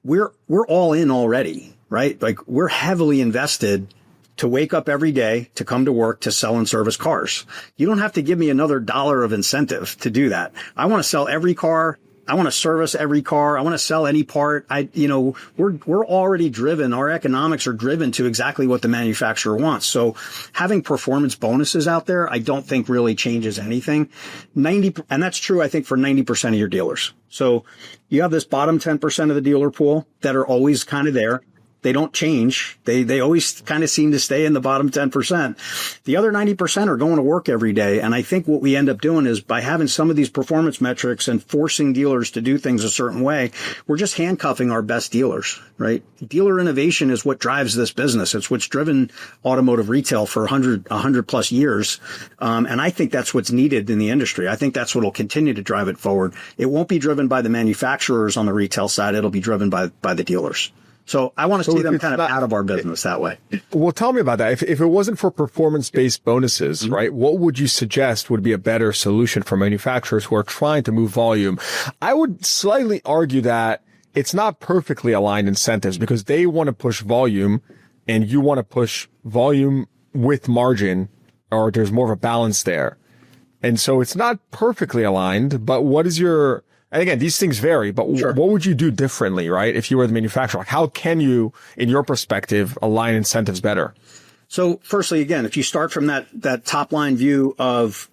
we're all in already, right? Like, we're heavily invested to wake up every day, to come to work, to sell and service cars. You don't have to give me another dollar of incentive to do that. I want to sell every car I want to service every car. I want to sell any part. We're already driven. Our economics are driven to exactly what the manufacturer wants. So having performance bonuses out there, I don't think really changes anything. And that's true, I think, for 90% of your dealers. So you have this bottom 10% of the dealer pool that are always kind of there. They don't change. They always kind of seem to stay in the bottom 10%. The other 90% are going to work every day. And I think what we end up doing is by having some of these performance metrics and forcing dealers to do things a certain way, we're just handcuffing our best dealers, right? Dealer innovation is what drives this business. It's what's driven automotive retail for 100 plus years. And I think that's what's needed in the industry. I think that's what will continue to drive it forward. It won't be driven by the manufacturers on the retail side. It'll be driven by the dealers. So I want to see them kind of out of our business that way. Well, tell me about that. If it wasn't for performance-based bonuses, right, what would you suggest would be a better solution for manufacturers who are trying to move volume? I would slightly argue that it's not perfectly aligned incentives because they want to push volume and you want to push volume with margin, or there's more of a balance there. And so it's not perfectly aligned, but what is your... And again, these things vary, but Sure. What would you do differently, right? If you were the manufacturer, like how can you, in your perspective, align incentives better? So firstly, again, if you start from that top line view of,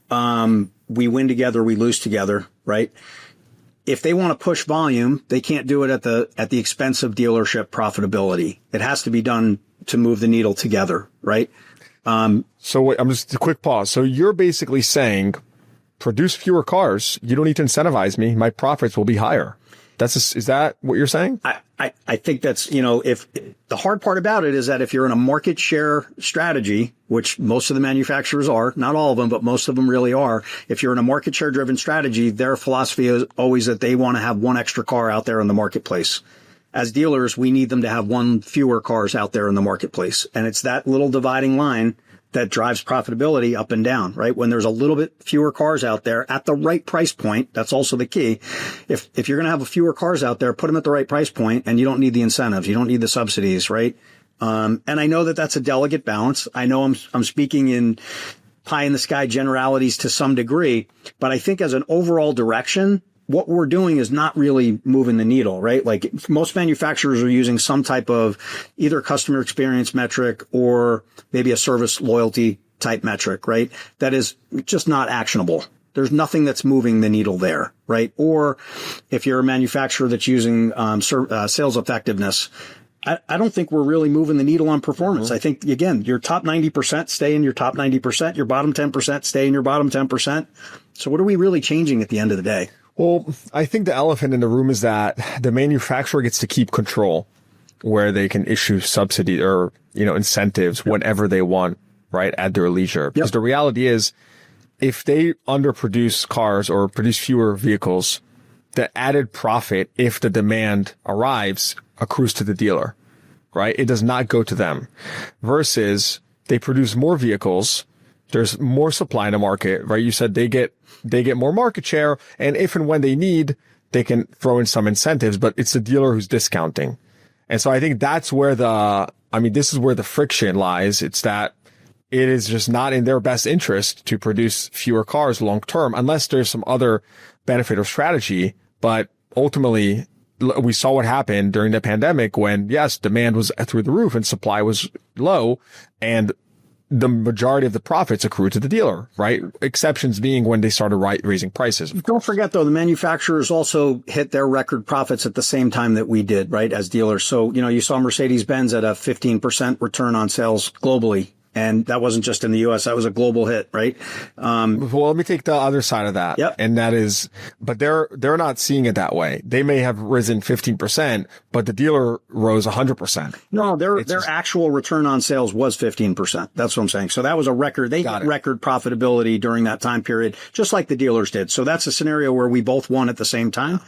we win together, we lose together, right? If they want to push volume, they can't do it at the expense of dealership profitability. It has to be done to move the needle together, right? So wait, I'm just a quick pause. So you're basically saying, produce fewer cars. You don't need to incentivize me. My profits will be higher. Is that what you're saying? I think that's, if the hard part about it is that if you're in a market share strategy, which most of the manufacturers are, not all of them, but most of them really are. If you're in a market share driven strategy, their philosophy is always that they want to have one extra car out there in the marketplace. As dealers, we need them to have one fewer cars out there in the marketplace. And it's that little dividing line that drives profitability up and down, right? When there's a little bit fewer cars out there at the right price point, that's also the key. If you're going to have a fewer cars out there, put them at the right price point, and you don't need the incentives. You don't need the subsidies, right? And I know that that's a delicate balance. I know I'm speaking in pie in the sky generalities to some degree, but I think as an overall direction, what we're doing is not really moving the needle, right? Like most manufacturers are using some type of either customer experience metric or maybe a service loyalty type metric, right? That is just not actionable. There's nothing that's moving the needle there, right? Or if you're a manufacturer that's using sales effectiveness, I don't think we're really moving the needle on performance. I think, again, your top 90% stay in your top 90%, your bottom 10% stay in your bottom 10%. So what are we really changing at the end of the day? Well, I think the elephant in the room is that the manufacturer gets to keep control where they can issue subsidy or, incentives whenever they want, right, at their leisure. Because the reality is, if they underproduce cars or produce fewer vehicles, the added profit, if the demand arrives, accrues to the dealer, right? It does not go to them. Versus they produce more vehicles. There's more supply in the market, right? You said they get more market share, and if and when they need, they can throw in some incentives, but it's the dealer who's discounting. And so I think that's where this is where the friction lies. It's that it is just not in their best interest to produce fewer cars long term, unless there's some other benefit or strategy. But ultimately, we saw what happened during the pandemic when, yes, demand was through the roof and supply was low, and the majority of the profits accrue to the dealer, right? Exceptions being when they started raising prices. Don't forget, though, the manufacturers also hit their record profits at the same time that we did, right, as dealers. So, you saw Mercedes-Benz at a 15% return on sales globally. And that wasn't just in the U.S. That was a global hit, right? Well, let me take the other side of that. Yep. And that is, but they're not seeing it that way. They may have risen 15%, but the dealer rose 100%. No, their actual return on sales was 15%. That's what I'm saying. So that was a record. They got record profitability during that time period, just like the dealers did. So that's a scenario where we both won at the same time.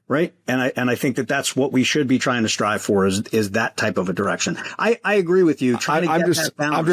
Right. And I think that's what we should be trying to strive for is that type of a direction. I agree with you. I'm just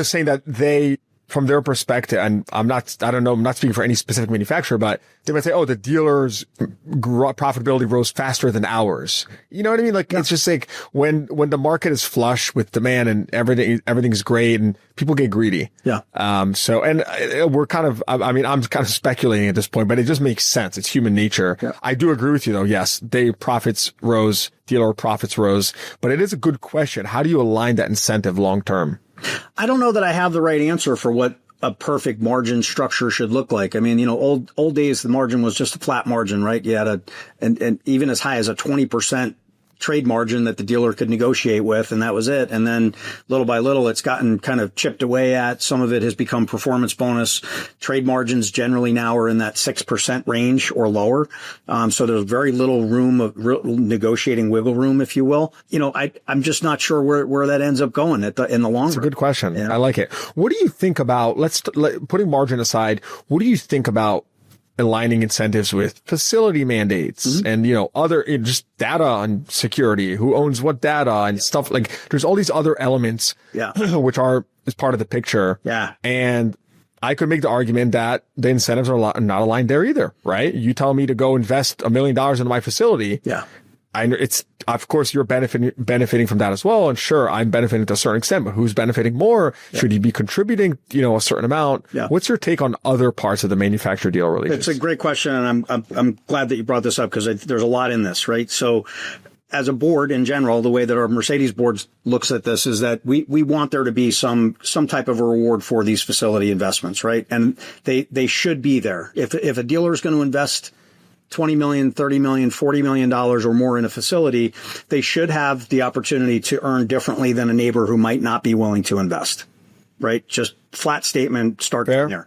saying that from their perspective, and I'm not speaking for any specific manufacturer, but they might say, oh, the dealer's profitability rose faster than ours. You know what I mean? Like, it's just like when the market is flush with demand and everything's great and people get greedy. Yeah. We're kind of, I'm kind of speculating at this point, but it just makes sense. It's human nature. Yeah. I do agree with you though. Yes, profits rose, dealer profits rose, but it is a good question. How do you align that incentive long term? I don't know that I have the right answer for what a perfect margin structure should look like. I mean, old days, the margin was just a flat margin, right? You had and even as high as a 20% trade margin that the dealer could negotiate with, and that was it. And then little by little, it's gotten kind of chipped away at. Some of it has become performance bonus. Trade margins generally now are in that 6% range or lower. So there's very little room of negotiating wiggle room, if you will. I'm just not sure where that ends up going in the long run. That's a good question. Yeah. I like it. What do you think about, putting margin aside, what do you think about aligning incentives with facility mandates and, other just data on security, who owns what data and stuff like there's all these other elements, which is part of the picture. Yeah. And I could make the argument that the incentives are not aligned there either, right? You tell me to go invest $1 million into my facility. Yeah. Of course, you're benefiting from that as well. And sure, I'm benefiting to a certain extent, but who's benefiting more? Yeah. Should you be contributing, a certain amount? Yeah. What's your take on other parts of the manufacturer dealer relationship? It's a great question. And I'm glad that you brought this up because there's a lot in this, right? So as a board in general, the way that our Mercedes board looks at this is that we want there to be some type of a reward for these facility investments, right? And they should be there. If a dealer is going to invest $20 million, $30 million, $40 million or more in a facility, they should have the opportunity to earn differently than a neighbor who might not be willing to invest, right? Just flat statement, start there.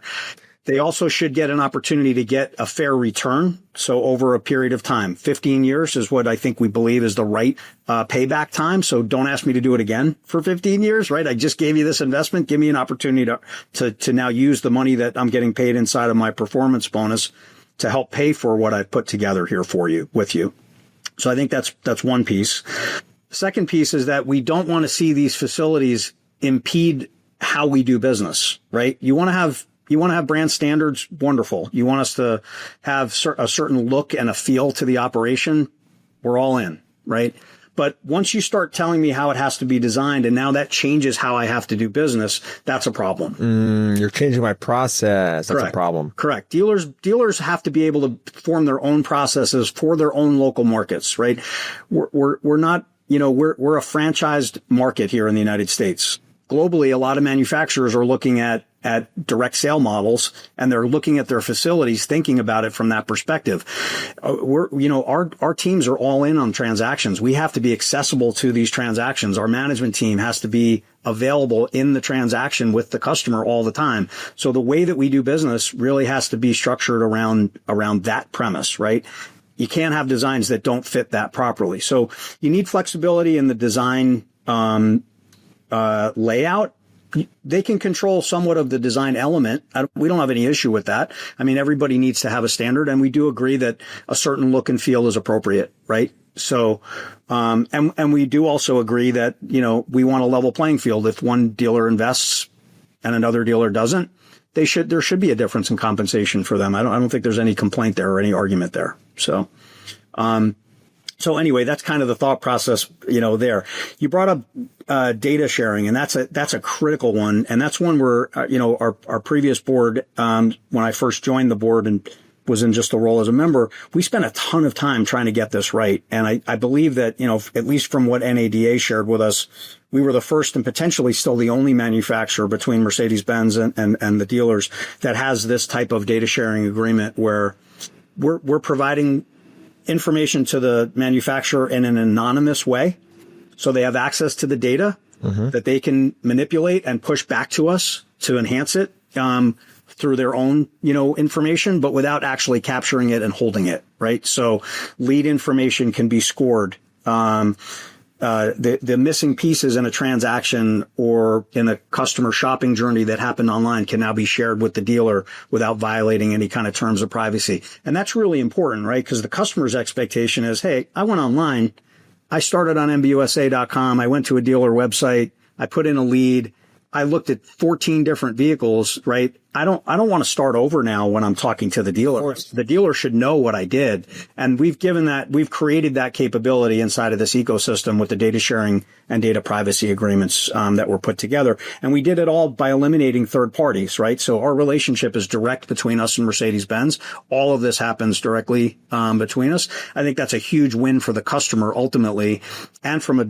They also should get an opportunity to get a fair return. So over a period of time, 15 years is what I think we believe is the right payback time. So don't ask me to do it again for 15 years, right? I just gave you this investment. Give me an opportunity to now use the money that I'm getting paid inside of my performance bonus to help pay for what I've put together here with you. So I think that's one piece. Second piece is that we don't want to see these facilities impede how we do business, right? You want to have brand standards. Wonderful. You want us to have a certain look and a feel to the operation. We're all in, right? But once you start telling me how it has to be designed and now that changes how I have to do business, that's a problem. You're changing my process. That's a problem. Correct. Dealers have to be able to form their own processes for their own local markets, right? We're not, we're a franchised market here in the United States. Globally, a lot of manufacturers are looking at direct sale models and they're looking at their facilities, thinking about it from that perspective. Our teams are all in on transactions. We have to be accessible to these transactions. Our management team has to be available in the transaction with the customer all the time. So the way that we do business really has to be structured around that premise, right? You can't have designs that don't fit that properly. So you need flexibility in the design, layout. They can control somewhat of the design element. We don't have any issue with that. I mean, everybody needs to have a standard, and we do agree that a certain look and feel is appropriate, right? So, and we do also agree that, we want a level playing field. If one dealer invests and another dealer doesn't, there should be a difference in compensation for them. I don't think there's any complaint there or any argument there. So, So anyway, that's kind of the thought process, there. You brought up data sharing, and that's a critical one. And that's one where, our previous board, when I first joined the board and was in just the role as a member, we spent a ton of time trying to get this right. And I believe that, at least from what NADA shared with us, we were the first and potentially still the only manufacturer between Mercedes-Benz and the dealers that has this type of data sharing agreement where we're providing information to the manufacturer in an anonymous way. So they have access to the data that they can manipulate and push back to us to enhance it through their own, information, but without actually capturing it and holding it, right? So lead information can be scored. The missing pieces in a transaction or in a customer shopping journey that happened online can now be shared with the dealer without violating any kind of terms of privacy. And that's really important, right? Because the customer's expectation is, hey, I went online. I started on MBUSA.com. I went to a dealer website. I put in a lead. I looked at 14 different vehicles, right? I don't want to start over now when I'm talking to the dealer. The dealer should know what I did. And we've created that capability inside of this ecosystem with the data sharing and data privacy agreements, that were put together. And we did it all by eliminating third parties, right? So our relationship is direct between us and Mercedes-Benz. All of this happens directly, between us. I think that's a huge win for the customer ultimately. And from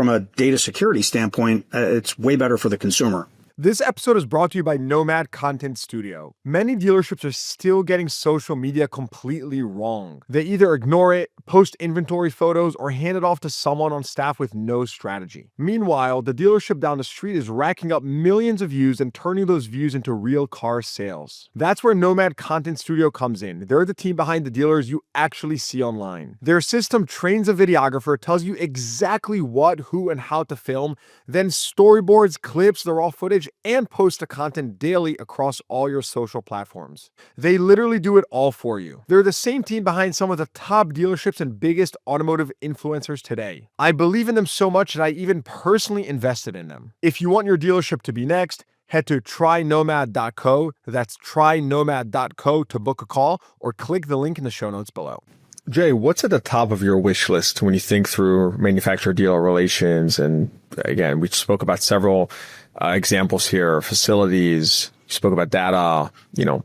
a data security standpoint, it's way better for the consumer. This episode is brought to you by Nomad Content Studio. Many dealerships are still getting social media completely wrong. They either ignore it, post inventory photos, or hand it off to someone on staff with no strategy. Meanwhile, the dealership down the street is racking up millions of views and turning those views into real car sales. That's where Nomad Content Studio comes in. They're the team behind the dealers you actually see online. Their system trains a videographer, tells you exactly what, who, and how to film, then storyboards, clips, the raw footage, and post the content daily across all your social platforms. They literally do it all for you. They're the same team behind some of the top dealerships and biggest automotive influencers today. I believe in them so much that I even personally invested in them. If you want your dealership to be next, head to trynomad.co. That's trynomad.co to book a call, or click the link in the show notes below. Jay, what's at the top of your wish list when you think through manufacturer-dealer relations? And again, we spoke about several examples here, facilities, you spoke about data,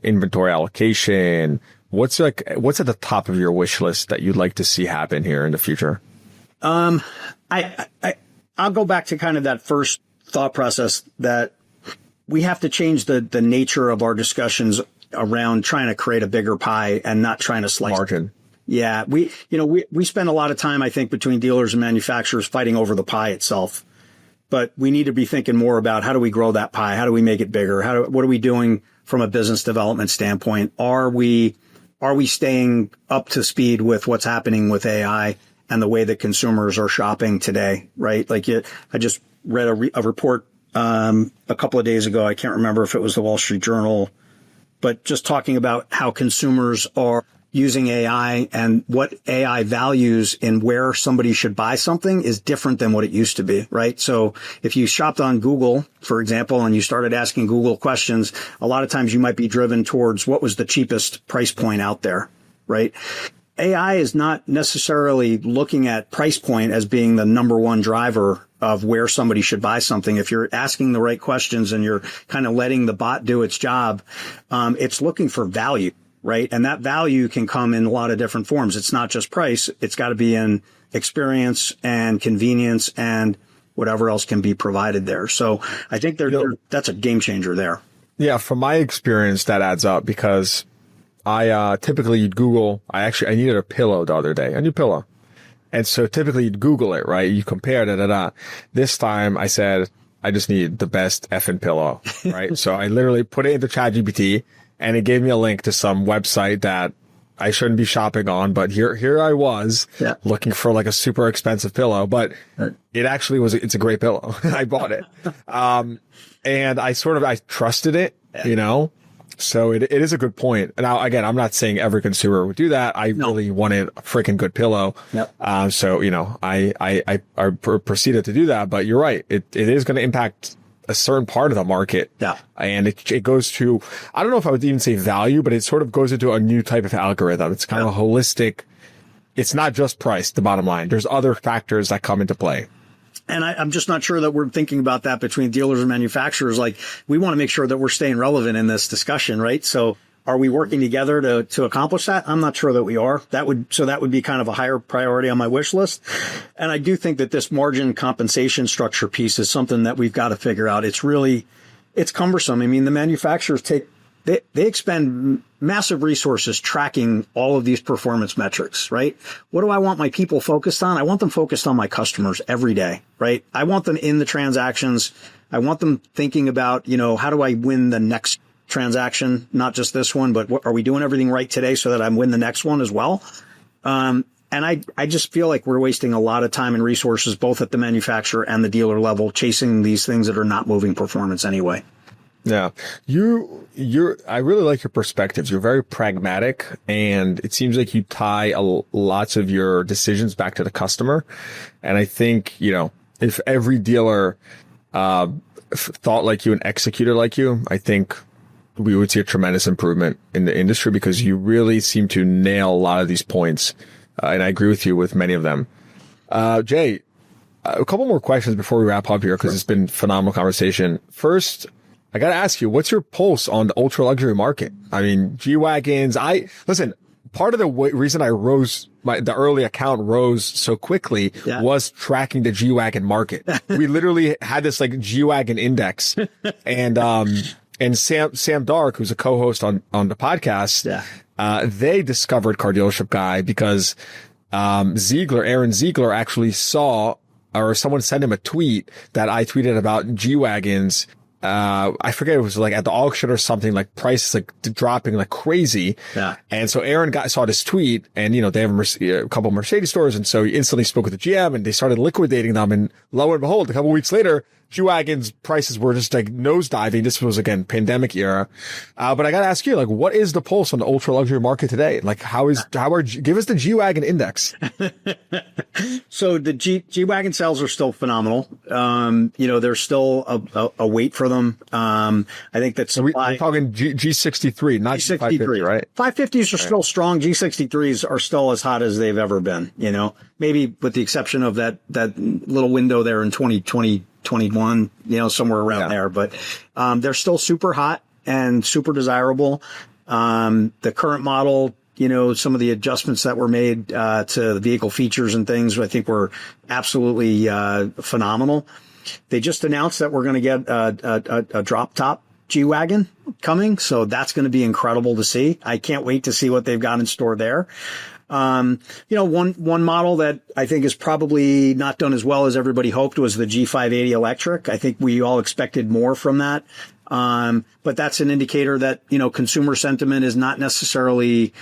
inventory allocation. What's at the top of your wish list that you'd like to see happen here in the future? I'll go back to kind of that first thought process that we have to change the nature of our discussions around trying to create a bigger pie and not trying to slice margin. Yeah, we spend a lot of time, I think, between dealers and manufacturers fighting over the pie itself. But we need to be thinking more about how do we grow that pie? How do we make it bigger? What are we doing from a business development standpoint? Are we staying up to speed with what's happening with AI and the way that consumers are shopping today, right? I just read a report a couple of days ago. I can't remember if it was the Wall Street Journal, but just talking about how consumers are using AI and what AI values in where somebody should buy something is different than what it used to be, right? So if you shopped on Google, for example, and you started asking Google questions, a lot of times you might be driven towards what was the cheapest price point out there, right? AI is not necessarily looking at price point as being the number one driver of where somebody should buy something. If you're asking the right questions and you're kind of letting the bot do its job, it's looking for value. Right. And that value can come in a lot of different forms. It's not just price. It's got to be in experience and convenience and whatever else can be provided there. So I think that's a game changer there. Yeah. From my experience, that adds up because I typically Google. I needed a pillow the other day, a new pillow. And so typically you'd Google it, right? You compare This time I said, I just need the best effing pillow, right? So I literally put it into ChatGPT. And it gave me a link to some website that I shouldn't be shopping on, but here I was looking for like a super expensive pillow, but it actually it's a great pillow. I bought it. And I trusted it, so it is a good point. Now, again, I'm not saying every consumer would do that. I really wanted a freaking good pillow. Yep. So, I proceeded to do that, but you're right. It is going to impact a certain part of the market. Yeah. And it goes to, I don't know if I would even say value, but it sort of goes into a new type of algorithm. It's kind of a holistic, it's not just price, the bottom line. There's other factors that come into play. And I'm just not sure that we're thinking about that between dealers and manufacturers. Like, we want to make sure that we're staying relevant in this discussion, right? So are we working together to accomplish that? I'm not sure that we are. That would be kind of a higher priority on my wish list. And I do think that this margin compensation structure piece is something that we've got to figure out. It's cumbersome. I mean, the manufacturers they expend massive resources tracking all of these performance metrics, right? What do I want my people focused on? I want them focused on my customers every day, right? I want them in the transactions. I want them thinking about, how do I win the next transaction, not just this one, but are we doing everything right today so that I win the next one as well? And I just feel like we're wasting a lot of time and resources, both at the manufacturer and the dealer level, chasing these things that are not moving performance anyway. Yeah. I really like your perspectives. You're very pragmatic, and it seems like you tie lots of your decisions back to the customer. And I think, if every dealer, thought like you and executed like you, I think we would see a tremendous improvement in the industry, because you really seem to nail a lot of these points. And I agree with you with many of them. Jay, a couple more questions before we wrap up here, because it's been phenomenal conversation. First, I got to ask you, what's your pulse on the ultra luxury market? I mean, G-Wagons, listen, part of the reason I rose, the early account rose so quickly was tracking the G-Wagon market. We literally had this like G-Wagon index, and Sam Dark, who's a co-host on the podcast, they discovered Car Dealership Guy because, Aaron Ziegler actually saw, or someone sent him a tweet that I tweeted about G-Wagons. I forget, it was like at the auction or something, like prices like dropping like crazy. Yeah. And so Aaron saw this tweet, and, you know, they have a couple of Mercedes stores. And so he instantly spoke with the GM, and they started liquidating them. And lo and behold, a couple of weeks later, G-Wagons prices were just like nosediving. This was, again, pandemic era. But I got to ask you, like, what is the pulse on the ultra luxury market today? Like, give us the G-Wagon index. So the G-Wagon sales are still phenomenal. You know, there's still a wait for them. I think that's, we're talking G63, not G63, right? 550s are still strong. G63s are still as hot as they've ever been, you know, maybe with the exception of that little window there in 2020, 21, you know, somewhere around there, but, they're still super hot and super desirable. The current model, you know, some of the adjustments that were made, to the vehicle features and things, I think were absolutely, phenomenal. They just announced that we're going to get a drop top G-Wagon coming. So that's going to be incredible to see. I can't wait to see what they've got in store there. You know, one model that I think is probably not done as well as everybody hoped was the G580 electric. I think we all expected more from that. But that's an indicator that, you know, consumer sentiment is not necessarily,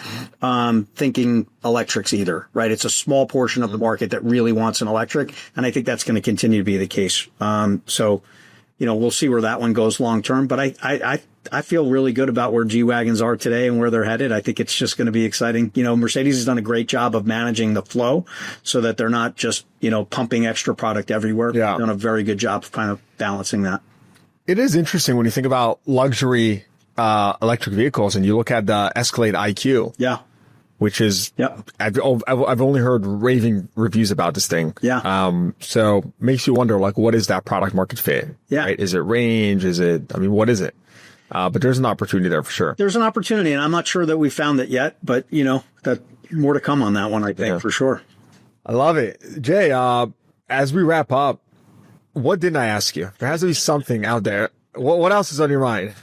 thinking electrics either, right? It's a small portion of the market that really wants an electric. And I think that's going to continue to be the case. So, you know, we'll see where that one goes long term, but I feel really good about where G-Wagons are today and where they're headed. I think it's just going to be exciting. You know, Mercedes has done a great job of managing the flow so that they're not just, you know, pumping extra product everywhere. Yeah. They've done a very good job of kind of balancing that. It is interesting when you think about luxury, electric vehicles, and you look at the Escalade IQ. Yeah. Which is, I've only heard raving reviews about this thing. Yeah. So makes you wonder, like, what is that product market fit? Yeah. Right? Is it range? What is it? But there's an opportunity there for sure. There's an opportunity, and I'm not sure that we found it yet, but, you know, that more to come on that one, I think, for sure. I love it. Jay, as we wrap up, what didn't I ask you? There has to be something out there. What else is on your mind?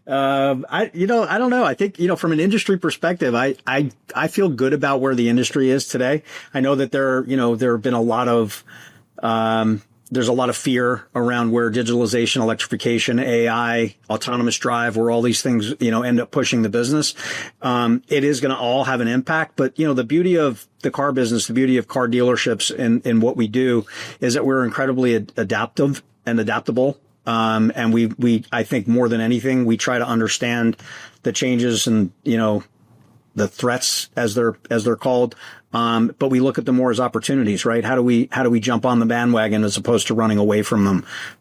I don't know. I think, you know, from an industry perspective, I feel good about where the industry is today. I know that there have been a lot of, there's a lot of fear around where digitalization, electrification, AI, autonomous drive, where all these things, you know, end up pushing the business. It is going to all have an impact, but, you know, the beauty of the car business, the beauty of car dealerships and what we do is that we're incredibly adaptive and adaptable. And we, I think more than anything, we try to understand the changes and, you know, the threats as they're called. But we look at them more as opportunities, right? How do we jump on the bandwagon as opposed to running away from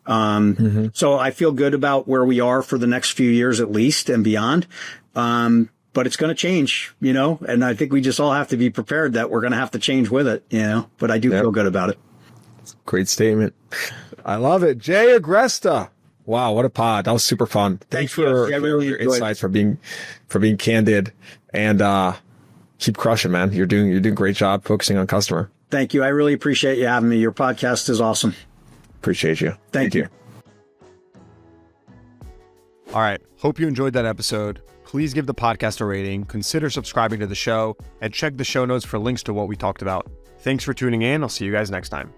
them? So I feel good about where we are for the next few years at least and beyond. But it's going to change, you know, and I think we just all have to be prepared that we're going to have to change with it, you know, but I do feel good about it. Great statement. I love it. Jay Agresta. Wow, what a pod. That was super fun. Thanks for your insights, for being candid, and keep crushing, man. You're doing a great job focusing on customer. Thank you. I really appreciate you having me. Your podcast is awesome. Appreciate you. Thank you. All right. Hope you enjoyed that episode. Please give the podcast a rating, consider subscribing to the show, and check the show notes for links to what we talked about. Thanks for tuning in. I'll see you guys next time.